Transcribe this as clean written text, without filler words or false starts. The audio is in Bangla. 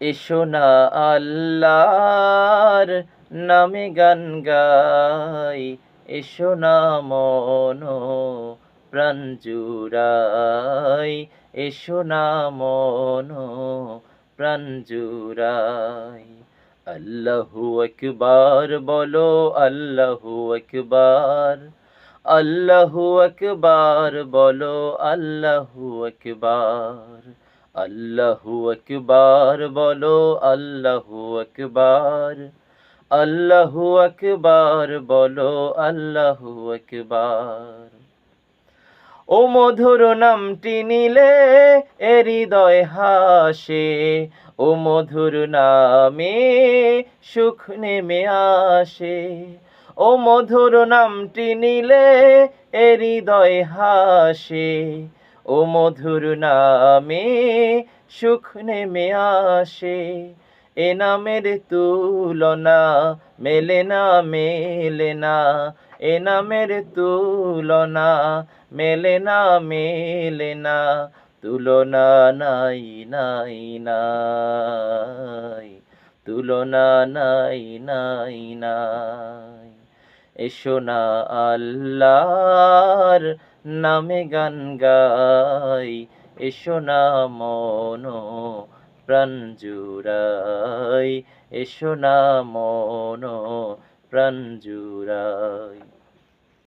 এসো না আল্লাহর নামে গান গাই, এসো না মন প্রাণ জুড়াই, এসো না মন প্রাণ জুড়াই। আল্লাহু আকবার বলো, আল্লাহু আকবার, আল্লাহু আকবার বলো, আল্লাহু আকবার, আল্লাহু আকবার বলো, আল্লাহু আকবার, আল্লাহু আকবার বলো, আল্লাহু আকবার। ও মধুর নামটি নিলে এ হৃদয় হাসে, ও মধুর নামে সুখ নেমে আসে। ও মধুর নামটি নিলে এ হৃদয় হাসে, ও মধুর নামে সুখ নেমে আসে। এ নামের তুলনা মেলে না, মেলে না, এ নামের তুলনা মেলে না, মেলে না, তুলনা নাই, নাই, নাই, তুলনা নাই, নাই, নাই। এসো না আল্লাহর নামে গান গাই, এসো না মন প্রাণ জুড়াই, এসো না মন প্রাণ জুড়াই।